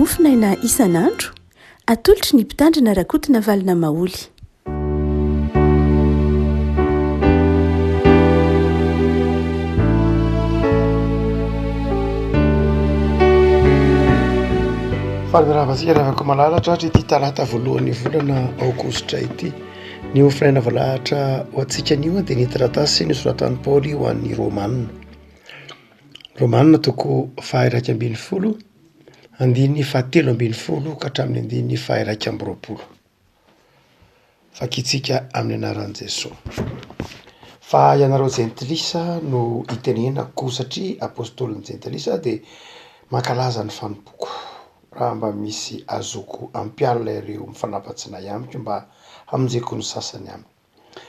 mofinaina isan'andro atolotry ny mpitandrina rakotina valina maoly. Faniravantsika ravako malalatra hatry ity talata voalohan'ny volana aogositra ity ny mofinaina valahatra ho antsika anio dia ny taratasy nosoratan'i Paoly ho an'ny Romanina toko 2:12 andininy 7:10 ka hatramin'ny andininy 2:20. Fakitsika amin'ny anaran'i Jesosy. Fa ianareo jentilisa no itenenako satria apôstôlin'ny jentilisa dia mankalaza ny fanompoko. Raha mba misy azoko ampialina ireo mifanampatsinay amiko mba hamonjeko ny sasany aminy.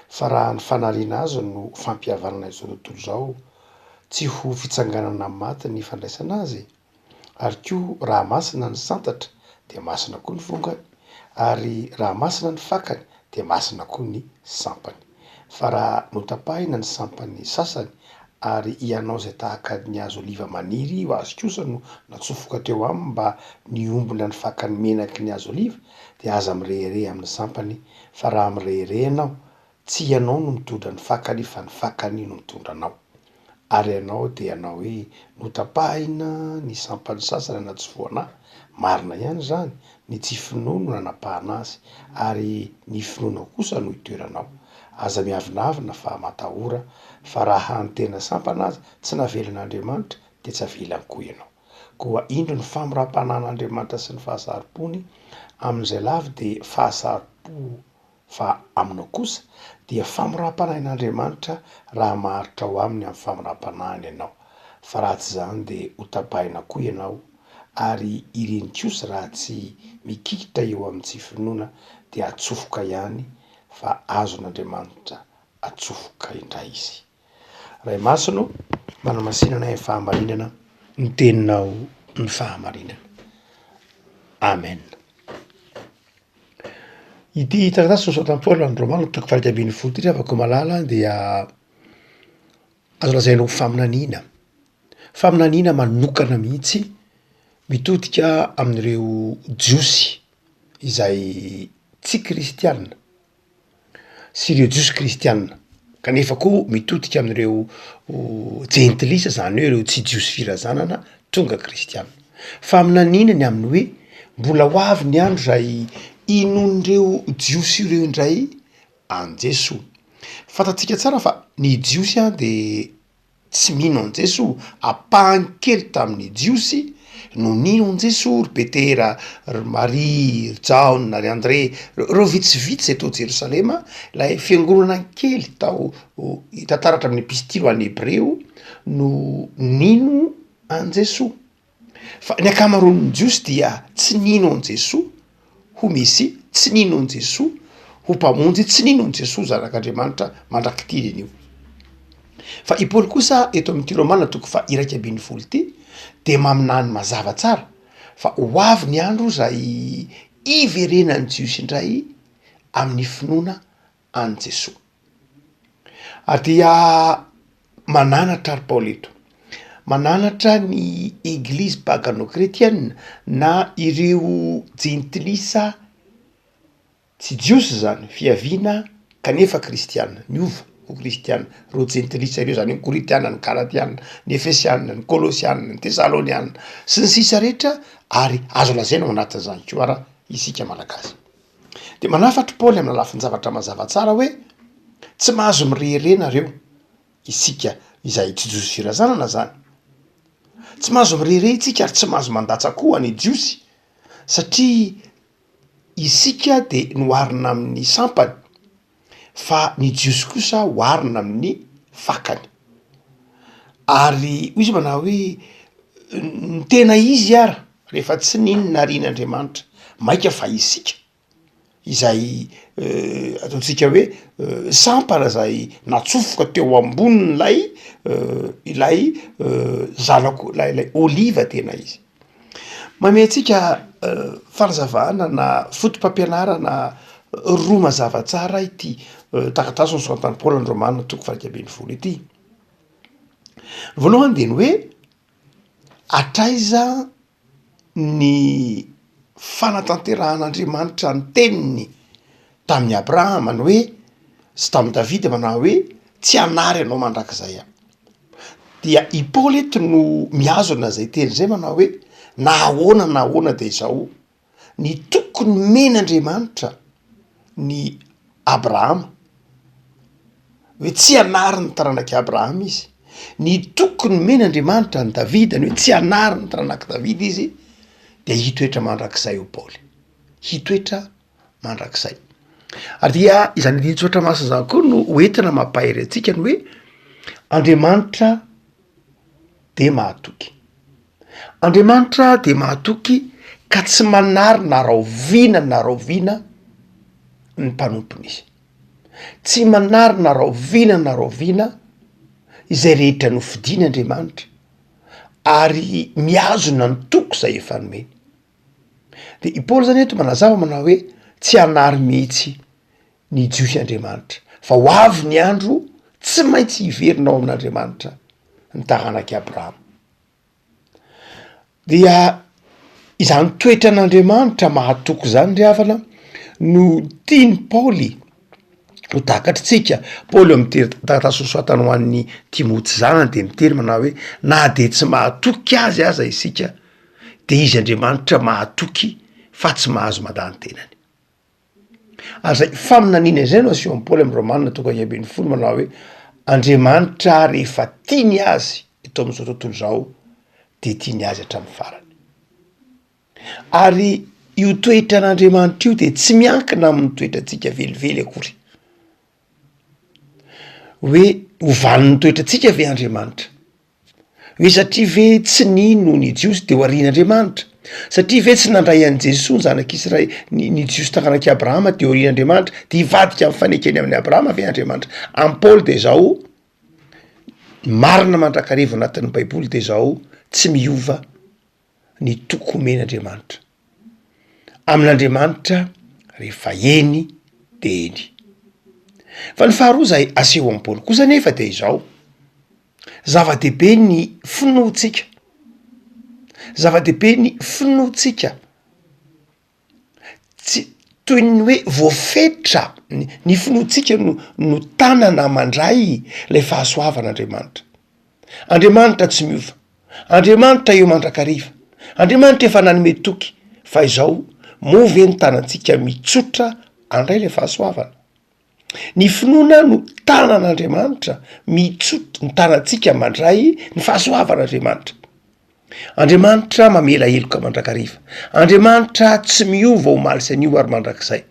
Fa raha ny fanariana azy no fampihavanana izao tontolo izao, tsy ho fitsanganana maty ny fandraisana azy, ary koa raha masina ny santatra dia masina koa ny vongany, ary raha masina ny fakany dia masina koa ny sampany. Fa raha notapahina ny sampany sasany ary ianao izay tahaka ny hazo oliva maniry ho azy kosa no natsofoka teo aminy mba niombona ny fakany menaky ny hazo oliva, dia aza mirehere amin'ny sampany. Fa raha mirehere ianao, tsy ianao no mitondra ny fakany fa ny fakany no mitondra anao. Ary ianao dia ianao hoe notapahina ny sampany sasany anaty foanahy. Marina ihany zany, ny tsy finoano no nanapahana azy, ary ny finoana kosa no itoeranao. Aza miavinavina fa matahora, fa raha hany tena sampana azy tsy navelan'Andriamanitra dia tsy avelany koa ianao. Koa indro ny famirapanan'Andriamanitra sy ny fahasaripony amin'izay lavy dia fahasaripo, fa aminao kosa dia famirapanan'Andriamanitra raha maharitra ho aminy amin'ny famirapanahiny ianao. Fa raha tsy zany dia hotapahina koa ianao, ary ireny kosa raha tsy mikikitra eo amin'ny tsy finoana dia atsofoka ihany, fa azon'Andriamanitra atsofoka indray izy. Ray masino, manamasinana ny fahamarinana, ny teninao ny fahamarinana. Amen. Ity taratasy nosoratan'i Paoly an'ny Romanina toko 2:12 ity afaka malala dia azo lazaina ho faminaniana. Faminaniana manokana mihitsy mitodika amin'ireo jiosy izay tsy kristianina sy ireo jiosy kristianina, kanefa koa mitodika amin'ireo jentilisa, zany hoe ireo tsy jiosy firazanana tonga kristianina. Faminaniana ny aminy hoe mbola ho avy ny andro zay inon'ireo jiosy ireo indray an Jesosy. Fantatsika tsara fa ny jiosy dia tsy mino an Jesosy, apahany kely tamin'ny jiosy no nino an Jesosy, ry Petera, ry Maria, ry Jaona, ry André, reo vitsivitsy zay tao Jerosalema, ilay fiangonana kely tao tantaratra amin'ny epistily an'ny Hebreo no nino an Jesosy. Fa ny akamaroan'ny jiosy dia tsy nino an Jesosy ho Messia, tsy nino an Jesosy ho mpamonjy, tsy nino an Jesosy zanak'Andriamanitra mandrakitiny anio. Fa i Paoly kosa eto amin'ity Romanina toko 2:12 ity dia maminany mazava tsara fa ho avy ny andro zay iverenan'ny jiosy indray amin'ny finoana an Jesosy. Dia mananatra ry Paoly eto, mananatra ny eglizy pagano-kretianina na ireo jentilisa tsy jiosy zany, fiaviana kanefa kristianina, niova ho kristianina, reo jentilisa ireo zany, ny koritianina, ny galatianina, ny efesianina, ny kolosianina, ny tesalonianina sy ny sisa rehetra, ary azo lazaina ao anatin'izany koa ara isika malagasy. Dia manafatra Paoly amin'ny lafiny zavatra mazava tsara hoe tsy mahazo mireherena reo isika izay tsy jiosy firazanana zany. Tsy mahazo mirehere isika ary tsy mahazo mandatsa koa ny jiosy, satria isika dia noharina amin'ny sampany, fa ny jiosy kosa hoharina amin'ny fakany. Ary hoy izy manao hoe ny tena izy ara rehefa tsy ninona rian'Andriamanitra maika fa isika izay ataontsika hoe sampana zay natsofoka teo ambonin'lay ilay zanako ilay oliva tena izy. Mameantsika fanazavana na fotom-pampianarana roa mazava tsara ity taratasy nosoratan'i Paoly an'ny Romanina toko 2:12 ity. Voalohany dia ny hoe atraiza ny fanatanteran'Andriamanitra ny teniny tamin'ny Abrahama ny hoe sy tamin'ny Davida manao hoe tsy hanary ianao mandrakizay aho. Dia i Paoly eto no mihazona zay teny zay manao hoe na ahoana de izao ny tokony men'Andriamanitra ny Abrahama hoe tsy hanary ny taranaka Abrahama izy, ny tokony men'Andriamanitra ny Davida ny hoe tsy hanary ny taranaka Davida izy, de hitoetra mandrakizay io Paoly, hitoetra mandrakizay. Ary dia izany ditsotra masina zany koa no hoentina mampahery antsika ny hoe Andriamanitra de mahatoky. Andriamanitra de mahatoky ka tsy manary na rahoviana ny mpanompony izy. Tsy manary na rahoviana izay rehetra nofidiany Andriamanitra ary mihazona ny toko zay efa nomeny. De i Paoly zany eto manazava manao hoe tsy hanary mihitsy ny jiosy Andriamanitra fa ho avy ny andro tsy maintsy hiverinao amin'Andriamanitra ny taranaki Abrahama. Dia izany toetra an'Andriamanitra mahatoky zany ry havana no tiany Paoly ho takatritsika. Paoly amin'ny taratasy ho an'ny Timoty zanany de mitery manao hoe na de tsy mahatoky aza isika de izy Andriamanitra mahatoky fa tsy mahazo madany tenany. Ary zay faminaniana izay no aseho amin'ny Paoly amin'ny Romanina 12 manao hoe Andriamanitra rehefa tiany azy eto amin'izao tontolo zao de tiany azy hatramin'ny farany. Ary io toetra an'Andriamanitra io de tsy miankina amin'ny toetrantsika velively akory. Hoe hovan'ny toetrantsika ve Andriamanitra? Hoe satria ve tsy nino ny jiosy de ho arian'Andriamanitra? Satria ve tsy nandray an'i Jesosy ny zanak'Israely ny jiosy taranaki Abrahama de ho arian'Andriamanitra de hivadika amin'ny fanekeny amin'ny Abrahama ve Andriamanitra? Am Paoly de zao marina mandrakarivo anatin'ny Baiboly de zao tsy miova ny toko men'Andriamanitra. Amin'Andriamanitra rehefa eny de eny. Fa ny faharoa zay aseho amin'ny Paoly kosa nefa de izao zava-dehibe ny finoantsika. Zava-dehibe ny finoantsika. Tsy toy ny hoe voafetra ny finoantsika no tanana mandray lay fahasoavan'Andriamanitra. Andriamanitra tsy miova. Andriamanitra eo mandrakariva. Andriamanitra efa nanome toky fa izao move ny tanantsika mitsotra andray lay fahasoavana. Ny finoana no tanan'Andriamanitra mitsotra ny tanantsika mandray ny fahasoavan'Andriamanitra. Andriamanitra mamela heloka mandrakariva. Andriamanitra tsy miova ho maly sy anio ary mandrakizay.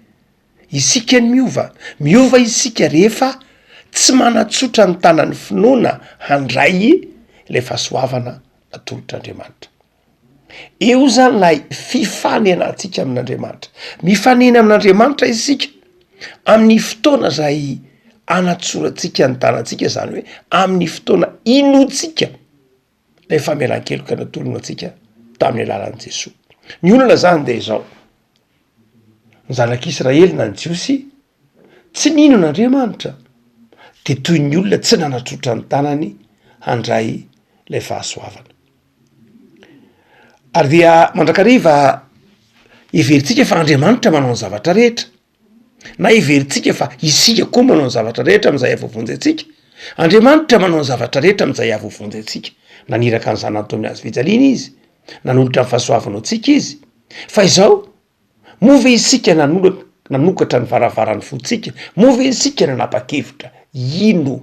Isika ny miova isika rehefa tsy manatsotra ny tanan'ny finoana handray lay fahasoavana atolotr'Andriamanitra. Eo zany lay fifanenantsika amin'Andriamanitra. Mifanena amin'Andriamanitra isika amin'ny fotoana zay anatsorantsika ny tanantsika, zany hoe amin'ny fotoana inotsika lay famelan-keloka natolona antsika tamin'ny alalan'i Jesosy. Ny olona zany de izao. Ny zanak'Israely na ny jiosy tsy nino n'Andriamanitra de toy ny olona tsy nanatsotra ny tanany handray lay fahasoavana. Ary dia mandrakariva everitsika fa Andriamanitra manao ny zavatra rehetra, na everitsika fa isika koa manao ny zavatra rehetra amin'izay avovonjy antsika. Andriamanitra manao ny zavatra rehetra amin'izay avovonjy antsika. Naniraka ny zanany tao amin'ny hazo fijaliana izy, nanolotra ny fahasoavanao antsika izy. Fa izao move isika nanokatra ny varavaran'ny fontsika, move isika nanapa-kevitra ino,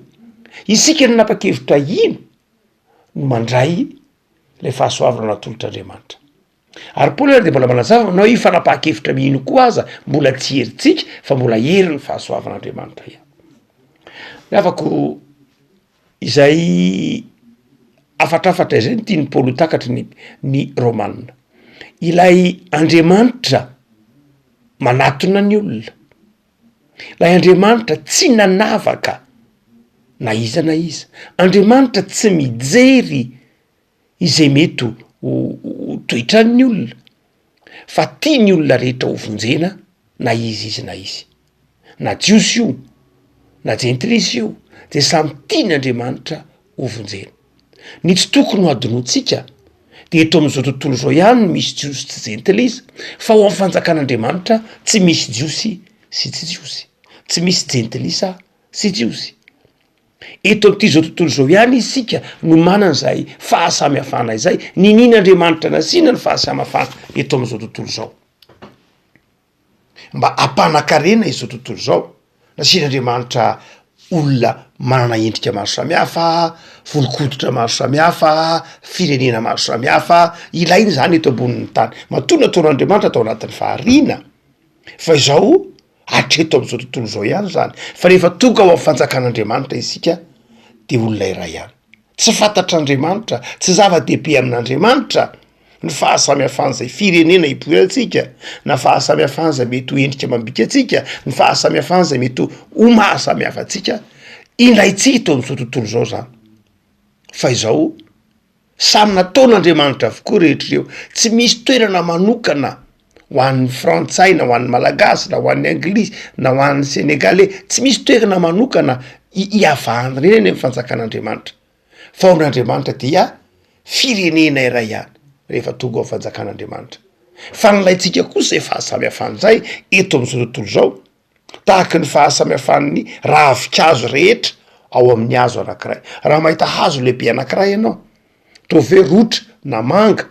isika nanapa-kevitra ino no mandray lay fahasoavana natolotr'Andriamanitra. Ary Paoly de mbola manazava manao io fanapa-kevitra mino koa aza mbola tsy heritsika fa mbola hery ny fahasoavan'Andriamanitra ihany. Afako izay afatrafatra izay no tiany Paoly ho takatry ny Romanina. Ilay Andriamanitra manatona ny olona. Ilay Andriamanitra tsy nanavaka na iza na iza. Andriamanitra tsy mijery izay mety ho toetran'ny olona fa tiany olona rehetra ho vonjena na izy na izy. Na jiosy io, na jentrisy io, de samy tiany Andriamanitra ho vonjena. Ny tsy tokony ho adinoantsika de eto amin'izao tontolo zao ihany misy jiosy tsy jentily izy fa ho amin'ny fanjakan'andriamanitra tsy misy jiosy sy tsy jiosy, tsy misy jentilisa sy jiosy. Eto amin'ity zao tontolo zao ihany isika no manana zay fahasamihafana izay ninin'andriamanitra nasiana ny fahasamihafana eto amin'izao tontolo zao mba ampanakarena izao tontolo zao. Nasian'andriamanitra olona manana endrika maro samihafa, volonkoditra maro samihafa, firenena maro samihafa, ilainy zany eto ambonin'ny tany. Matoa nataon'andriamanitra atao anatin'ny fahariana fa izao hatreto amin'izao tontolo zao ihany zany. Fa rehefa tonga ao amin'ny fanjakan'andriamanitra isika de olona iray ihany. Tsy fantatr'andriamanitra, tsy zava-dehibe amin'andriamanitra ny fahasamihafan'izay firenena ipoirantsika, na fahasamihafan'izay mety ho endrika mambika atsika, ny fahasamihafan'izay mety ho mahasamihafa atsika, indraitsika eto amin'izao tontolo zao zany. Fa izao samy nataon'andriamanitra avokoa rehetr'ireo, tsy misy toerana manokana ho an'ny frantsay na ho an'ny malagasy na ho an'ny anglisy na ho an'ny sénégalais, tsy misy toerana manokana hiavahany reny any amin'ny fanjakan'andriamanitra. Fa ao amin'andriamanitra dia firenena iray ihany rehefa tonga ao fanjakan'andriamanitra. Fa nylaintsika kosa zay fahasamihafan'izay eto amin'izao tontolo zao, tahaka ny fahasamihafan'ny ravin-kazo rehetra ao amin'ny hazo anankiray. Raha mahita hazo lehibe anankiray ianao, toa ve rotra na manga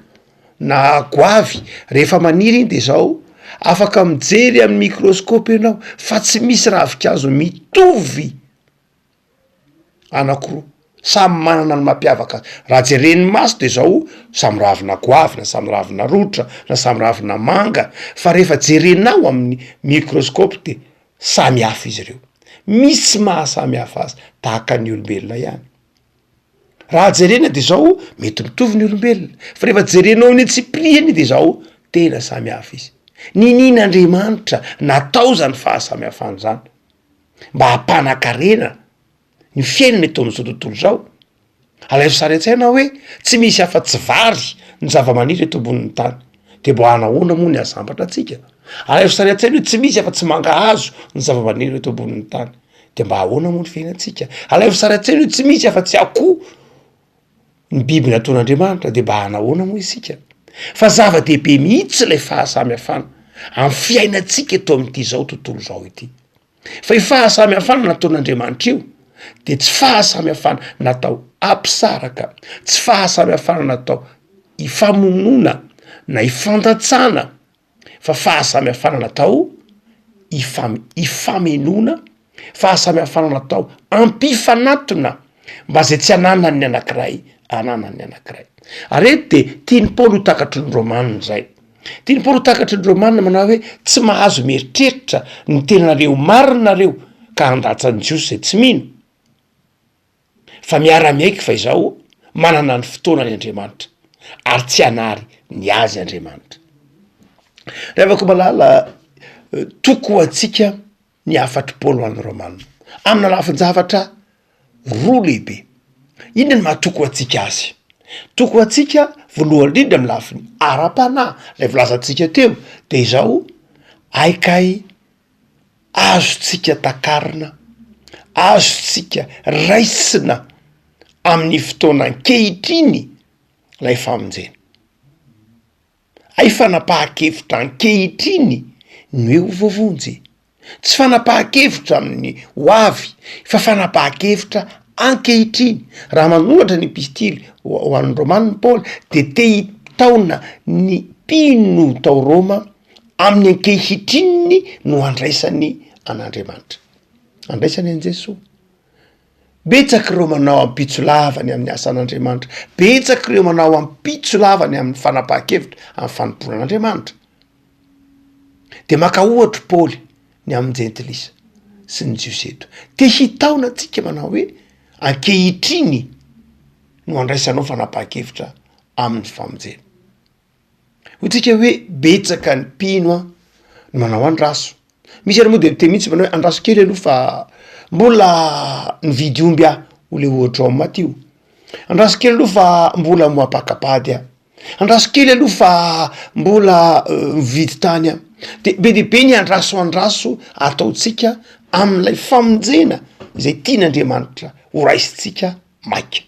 na goavy, rehefa maniry iny de zao afaka mijery amin'ny microscope ianao fa tsy misy ravin-kazo mitovy anankiroa, samy manana ny mampiavaka azy. Raha jeren'ny maso de zao samy ravina goavy na samy ravina rotra na samy ravina manga, fa rehefa jerenao amin'ny microscope de samy hafa izy ireo, misy mahasamy hafa azy tahaka ny olombelona ihany. Raha jerena de zao mety mitovy ny olombelona, fa rehefa jerenao ny tsipriany de zao tena samy hafa izy. Ninin'andriamanitra natao zany fahasamihafana zany mba hampanakarena ny fiainana eto amin'izao tontolo zao. Alaivo sary an-tsaina hoe tsy misy afa-tsy vary ny zava-maniry eto ambonin'ny tany, de mbo anahoana moa ny azambatra atsika? Alaivo sary an-tsaina hoe tsy misy afa-tsy mangahazo ny zava-maniry eto ambonin'ny tany, de mba ahoana moa ny fiainantsika? Alaivo sary an-tsaina hoe tsy misy afa-tsy akoho ny biby nataon'andriamanitra, de mba anahoana moa isika? Fa zava-dehibe mihitsy ilay fahasamihafana amin'ny fiainantsika eto amin'ity zao tontolo zao ity. Fa i fahasamihafana nataon'andriamanitra io de tsy fahasamihafana natao ampisaraka, tsy fahasamihafana natao ifamonona na ifandatsana, fa fahasamihafana natao ifamenona, fahasamihafana natao ampifanatona mba zay tsy ananany anankiray ananany anankiray. Areto de tiany Paoly ho takatry ny Romanina zay. Tiany Paoly ho takatry ny Romanina manao hoe tsy mahazo mieritreritra ny tenanareo marinareo ka handatsany jiosy zay tsy mino, fa miara-miaiky fa izao manana ny fotoanany Andriamanitra ary tsy hanary ny azy Andriamanitra. Revako malala toko ho antsika ny afatry Paoly ho an'ny Romanina amina lafin-javatra roa lehibe. Inona ny mahatoko ho antsika azy? Toko ho antsika voalohany indrindra amin'ny lafiny ara-panahy lay volazantsika teo de izao aikay azotsika takarina, azotsika raisina amin'ny fotoana ankehitriny lay famonjena. Ay fanapahan-kevitra ankehitriny ny hoe ho vovonjy, tsy fanapahan-kevitra amin'ny ho avy fa fanapahan-kevitra ankehitriny. Raha manoratra ny epistily ho an'ny Romanina Paoly de te hitaona ny mpino tao Roma amin'ny ankehitrininy no andraisany an'Andriamanitra, andraisany an' Jesosy. Betsaky ireo manao ampitso lavany amin'ny asan'Andriamanitra, betsaky ireo manao ampitso lavany amin'ny fanapahan-kevitra amin'ny fanompoan'Andriamanitra. De maka ohatra Paoly ny amin'ny jentilisa sy ny jiosy eto, te hitaona antsika manao hoe ankehitriny no andraisanao fanapahan-kevitra amin'ny famonjena. Hotsika hoe betsaka ny mpino no manao andraso. Misy ary moa de te mihitsy manao hoe andraso kely aloha fa mbola nividy omby aho ho le ohatra ao Matio. Andraso kely aloha fa mbola moapakapady aho. Andraso kely aloha fa mbola mividy tany aho. De be dehibe ny andraso ataotsika amin'ilay famonjena izay tian'Andriamanitra ho raisitsika maika.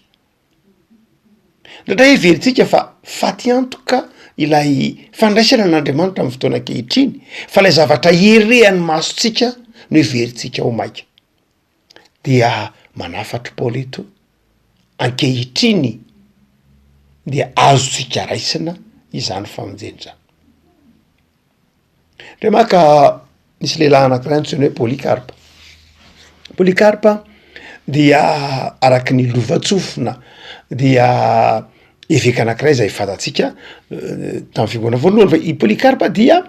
ndray heverintsika fa faty antoka ilay fandraisana an'Andriamanitra amin'ny fotoana ankehitriny fa lay zavatra herehany masontsika no heverintsika ho maika dia manafatra Paoly eto ankehitriny dia azontsika raisina izany famonjena zany. Ndray maka nisy lehilahy anankiray antsoina hoe Polycarpe. Polycarpe dia araky ny lovatsofina dia eveka anankiray zay fantatsika tamin'ny fiangonana voalohany fa i Polycarpe dia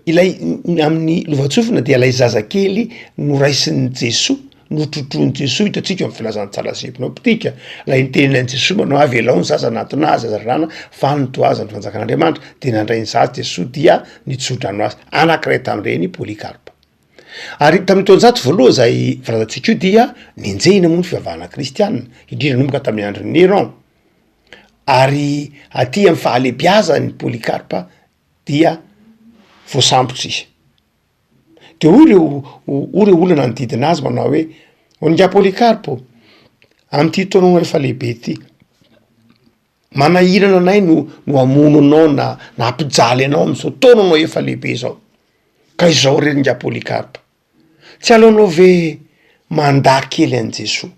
ilay amin'ny lovatsofina dia ilay zazakely noraisin'ny Jesoa notrotroiny Jesoa hitantsika amin'ny filazantsara synoptika lay niteninan'i Jesoa manao avy elao ny zaza natona zaza rana fa nytoaza ny fanjakan'Andriamanitra de nandray ny zaza Jesoa dia nitsodrano azy anankiray tamin'ireny Polycarpe. Ary tamin'ny taonjato voaloha zay fantatsika io dia nenjehina moa ny fivavahana kristianina indrindra nomboka tamin'ny andron'ny Néron. Ary aty amin'ny fahalebiazany Polycarpe dia voasambotra izy. De o reo olana nodidina azy manao hoe oninga Polycarpe am'ty taonanao efa lehibe ty manahirana anay no hamono anao na hampijaly anao am'izao taonanao efa lehibe zao ka izao reninga Polycarpe tsy aleonao ve mandà kely an' Jesoa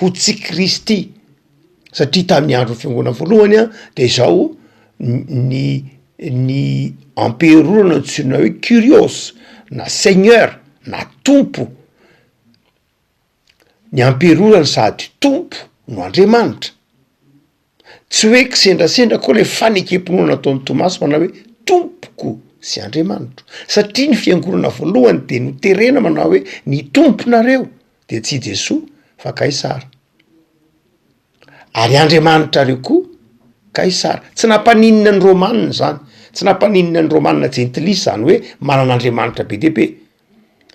ho tsy Kristy satria tamin'ny andro fiangonana voalohany de izao ny amperorana antsoina hoe Kyrios na Seigneur na tompo ny amperorana sady tompo no Andriamanitra tsy hoe kisendrasendra koa le fanekempinoana nataon'ny Tomasy manao hoe tompoko sy Andriamanitra satria ny fiangonana voalohany de noterena manao hoe ny tomponareo de tsy Jesoa fa Kaisara ary Andriamanitra reo koa Kaisara tsy nampaninina ny Romanina zany tsy nampaninina ny Romanina Gentilisy zany hoe manan'Andriamanitra be dia be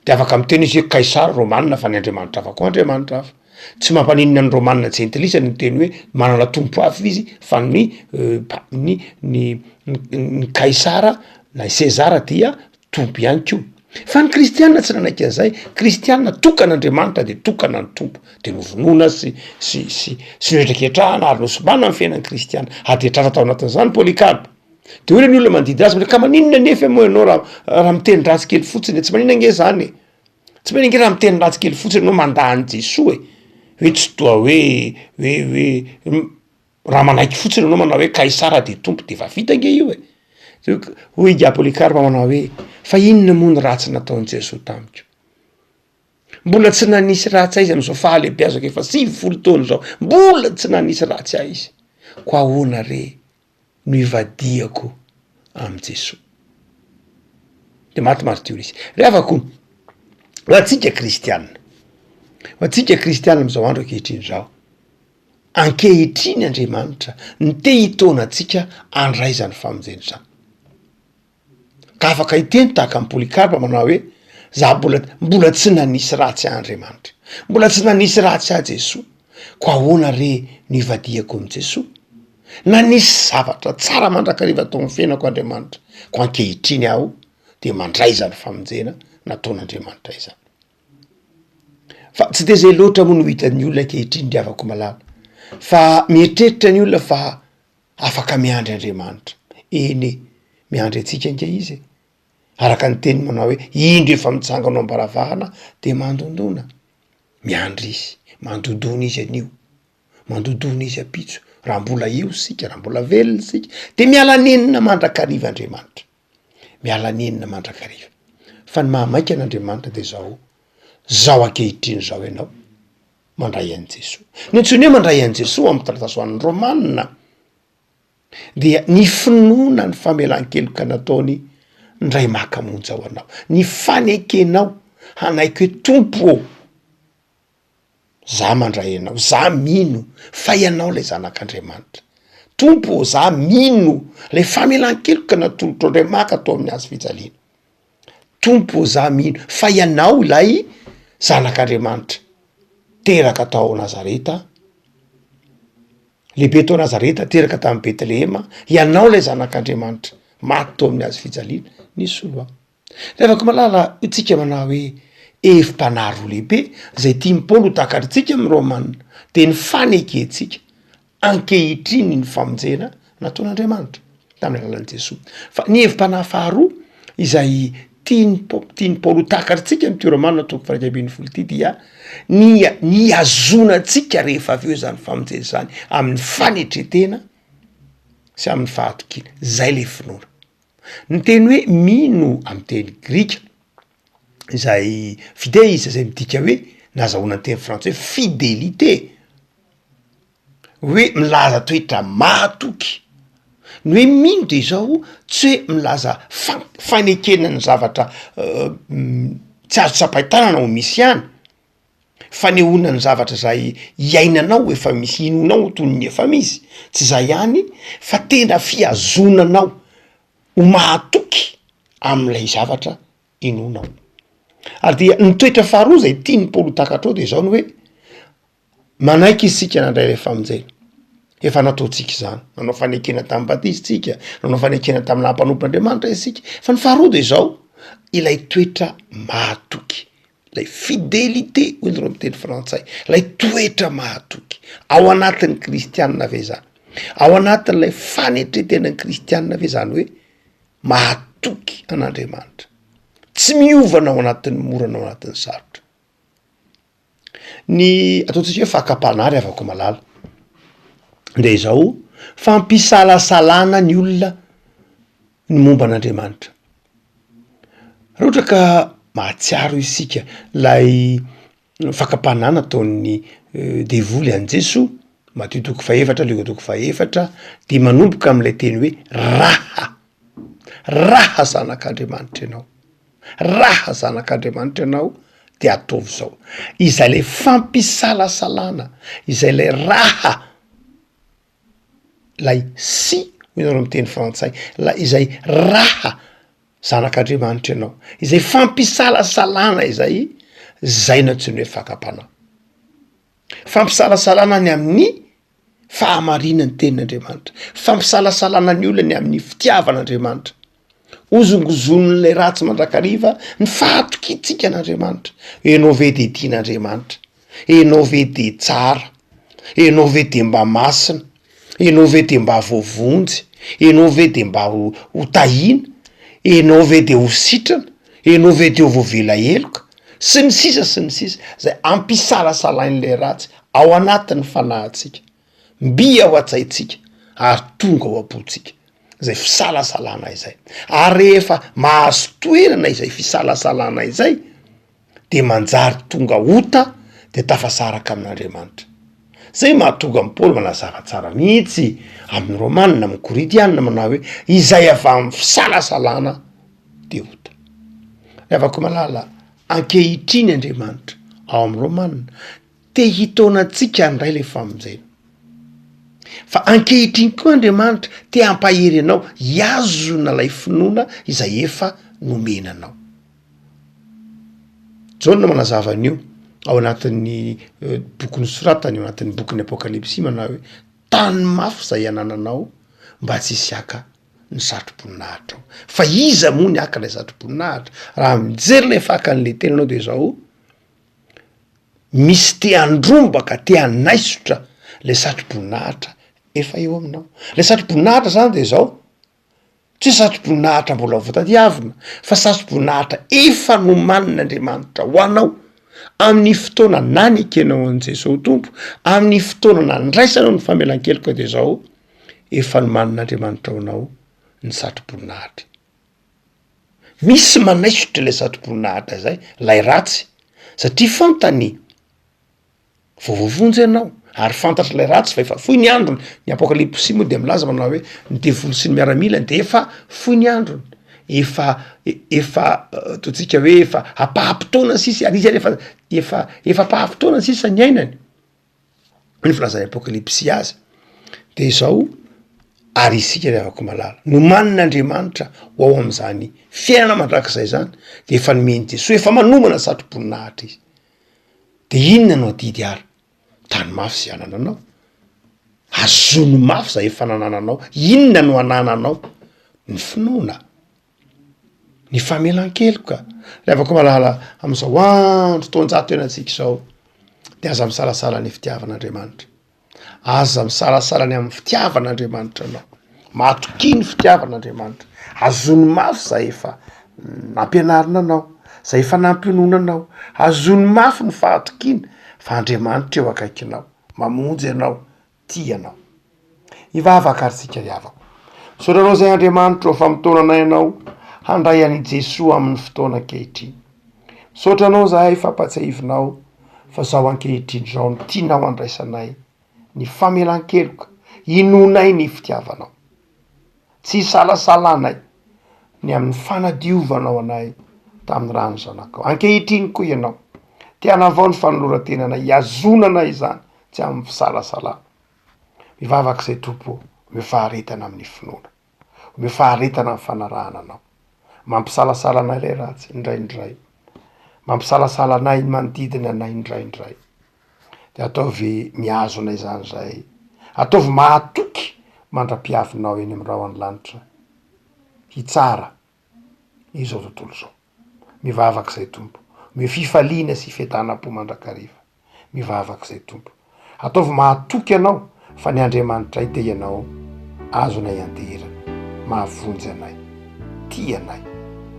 de afaka miteny izy hoe Kaisara Romanina fa ny Andriamanitra hafa koa Andriamanitra hafa tsy mampaninina ny Romanina Gentilisy ny teny hoe manana tompo hafa izy fa ny Kaisara na Sezara dia tompo ihany koa fa ny kristianina tsy nanaiky an'izay kristianina tokan'Andriamanitra de tokana ny tompo de novonoina sy noetraketrahana ary nosobana amin'ny fiainan'ny kristianina adetrara tao anatin'izany Polycarpe. De hoe ny olona manodidina azy ka maninona nefa moa ianao raha miteny ratsy kely fotsiny tsy maninona nge zany tsy maninona nge raha miteny ratsy kely fotsiny ianao mandà an' Jesoa hoe tsy toa hoe raha manaiky fotsiny ianao manao hoe Kaisara de tompo de fa vita nge io hoy ga Polycarpe manao hoe fa inona moa ny ratsy nataon'i Jesoa tamiko mbola tsy nanisy ratsy aizy am'izao fahalebiazako efa 90 taona zao mbola tsy nanisy ratsy ahy izy ko ahoana re no ivadiako am' Jesoa de maty martio izy rehavako ho atsika kristianina am'izao andro ankehitriny zao ankehitriny Andriamanitra ny te hitona atsika andraizany famonjena zany ka afaka hiteny tahaka amin'ny Polycarpe manao hoe za mbola tsy nanisy ratsy Andriamanitra mbola tsy nanisy ratsy a Jesoa ko ahoana re no ivadiako am' Jesoa nanisy zavatra tsara mandrakariva tao amin'ny fiainako Andriamanitra ko ankehitriny aho de mandraiza ny famonjena nataon'Andriamanitra izany fa tsy de zay loatra moa no hitan'ny olona ankehitriny ndiavako malala fa mieritreritra ny olona fa afaka miandry Andriamanitra eny miandry atsika nge izy araka ny teny manao hoe indro efa mitsangana am-baravahana de mandondona miandry izy mandodona izy anio mandodona izy apitso raha mbola eo sika raha mbola velona sika de miala nenina mandrakariva Andriamanitra miala nenina mandrakariva fa ny mahamaika an'Andriamanitra de zao ankehitriny zao ianao mandray an' Jesoa ny antsony hoe mandray an' Jesoa amin'ny taratasoan'ny Romanina dia ny finoana ny famelan-keloka nataony ndray makamonjy ao anao ny fanekenao hanaiky hoe tompo za mandray anao za mino fa ianao lay zanak'Andriamanitra tompo za mino lay famelan-keloka natolotro ndray maka atao amin'ny azy fijaliana tompo za mino fa ianao lay zanak'Andriamanitra teraka tao Nazareta lehibe tao Nazareta teraka tamin'ny Betlehema ianao lay zanak'Andriamanitra maty tao amin'ny azy fijaliana nisy olo rehavako malala itsika manao hoe evim-panaro lehibe zay tiam Paoly ho takatritsika amin'ny Romanina de ny faneketsika ankehitriny ny famonjena nataon'Andriamanitra tamin'ny alalan'i Jesosy. Fa ny hevim-panahy faharoa izay tiany Paoly takatritsika ny Romanina toko faha 1 ty dia ny azonantsika rehefa avy eo zany famonjena zany amin'ny fanetretena sy amin'ny fahatokiana. Zay le finoana. Ny teny hoe mino amin'ny teny grika izay fideizy zay midika hoe nazahoana ny teny frantsay fidélité, hoe milaza toetra mahatoky. Ny hoe mino de zao tsy hoe milaza fanekena ny zavatra tsy azo tsapahitanana ho misy ihany, fanehoana ny zavatra zay iainanao efa misy inonao toy ny efa misy, tsy zay ihany fa tena fiazonanao ho mahatoky amin'ilay zavatra inonao. Ary dia ny toetra faharoa zay tiany Paoly takatrao de zao ny hoe manaiky isika nandray le famonjena. Efa nataotsika izany, nanao fanekena tamin'ny batisa tsika, nanao fanekena tamin'ny lampanompon'Andriamanitra isika. Fa ny faharoa de zao ilay toetra mahatoky, ilay fidélité hoy ny teny frantsay, ilay toetra mahatoky ao anatin'ny kristianina ve zany, ao anatin'ilay fanetretenan'ny kristianina ve zany hoe mahatoky an'Andriamanitra, tsy miovana ao anatin'ny morana ao anatin'ny sarotra. Ny ataontsika hoe fakapanary avako malala de zao fampisalasalana ny olona ny momba an'Andriamanitra. Raha ohatra ka mahatsiaro isika lay fakapanana ataon'ny devoly an' Jesoa, Matthieu toko faha 7, Luka toko faha 7, de manomboka amin'ilay teny hoe raha zanak'Andriamanitra ianao, raha zanak'Andriamanitra ianao de ataovy zao. Izay le fampisalasalana, izay le raha, lay si hoinareo amin'ny teny frantsay, izay raha zanak'Andriamanitra ianao, izay fampisalasalana izay, zay no antsoina hoe fakapana. Fampisalasalana ny amin'ny fahamarinan'ny tenin'Andriamanitra, fampisalasalana ny olona ny amin'ny fitiavan'Andriamanitra, ozongozon'lay ratsy mandrakariva ny fahatokitsika an'Andriamanitra. Enao ve de tian'Andriamanitra, enao ve de tsara, enao ve de mba masina, enao ve de mba voavonjy, enao ve de mba ho tahina, enao ve de ho sitrana, enao ve de ho voavela eloka, sy ny sisa zay ampisalasalain'lay ratsy ao anatin'ny fanahintsika, mbia ao atsaitsika ary tonga ao am-potsika. Zay fisalasalana izay. Ary rehefa mahazo toerana izay fisalasalana izay de manjary tonga ota de tafasaraka amin'Andriamanitra. Zay mahatonga amin'ny Paoly manazava tsara mihitsy amin'ny Romanina, amin'ny Korintianina manao hoe izay avy amin'ny fisalasalana de ota. Afaka malala ankehitriny Andriamanitra ao amin'ny Romanina te hitaonantsika andray le famonjena. Fa ankehitriny koa Andriamanitra te hampahery anao hiazona lay finoana izay efa nomenanao. Jaona manazava an'io ao anatin'ny boky nosoratany ao anatin'ny bokin'ny Apokalipsy manao hoe tany mafy zay anananao mba tsy hisy aka ny satroboninahitra ao. Fa iza moa ny aka lay satroboninahitra? Raha mijery le fakan'le tenanao de zao misy te handrombaka, te hanaisotra le satroboninahitra efa eo aminao. Le satroboninahitra zany de zao tsy satroboninahitra mbola voatadiavina, fa satroboninahitra efa nomanin'Andriamanitra ho anao amin'ny fotoana nanekenao an' Jesosy Tompo, amin'ny fotoana nandraisanao ny famelan-keloka de zao efa nomanin'Andriamanitra ho anao ny satroboninahitra. Misy manaisotra le satroboninahitra zay, lay ratsy, satria fantany voavovonjy ianao ary fantatra lay ratsy fa efa foy ny androny. Ny Apokalipsy moa de milaza manao hoe ny devoly sy ny miaramilany de efa foy ny androny, efa totsika hoe efa apaha-potoana sisa, ary izy efa apaha-potoana sisa ny ainany. Ny filazan'ny Apokalipsy azy de zao, ary isika re avako malala no manin'Andriamanitra ho ao am'zany fiainana mandrakizay zany de efa nomeny Jesosy, efa manomana satroboninahitra izy. De inona no adidy ary? Tany mafy zay anananao, azono mafy zay efa nanananao. Inona no anananao? Ny finoana, ny famelan-keloka. Rehavako malala am'izao andro taonjato enantsika zao de aza misalasala ny fitiavan'Andriamanitra, aza misalasalany amin'ny fitiavan'Andriamanitra anao, matokiny fitiavan'Andriamanitra, azony mafy zay efa nampianarina anao, zay efa nampiononanao, azony mafy ny fahatokiny fa Andriamanitra eo akaikinao, mamonjy ianao, tia anao. Ivavaka ary sika iavako. Sotranao zay Andriamanitra famtonanay ianao handray an'i Jesoa amin'ny fotoana ankehitriny. Sotranao zahay fampatsahivinao fa zao ankehitriny zao no tianao andraisanay ny famelan-keloka, inonay ny fitiavanao. Tsy salasalanay ny amin'ny fanadiovanao anay tamin'ny rano zanakao. Ankehitriny koa ianao, tiana avao ny fanoloran-tenanay, iazonanay izany tsy amin'ny fisalasalana. Mivavaka izay Tompo, omeo faharetana amin'ny finoana, omeo faharetana amin'ny fanarahana anao, mampisalasala anay ilay ratsy indraindray, mampisalasala anay manodidina anay indraindray. De ataovy miazo anay zany zay, ataovy mahatoky mandra-piavinao eny amin'ny rahona lanitra, hitsara izao tontolo zao. Mivavaka izay Tompo, omeo fifaliana sy fiadanam-po mandrakariva. Mivavaka izay Tompo, ataovy mahatoky anao fa ny Andriamanitra te ianao azonay antera, mahavonjy anay, tia anay,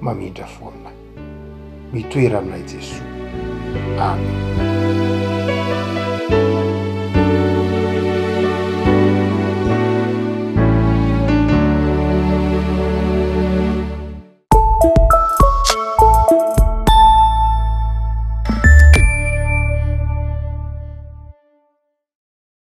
mamindra fo aminay. Mitoera aminay Jesoa. Amen.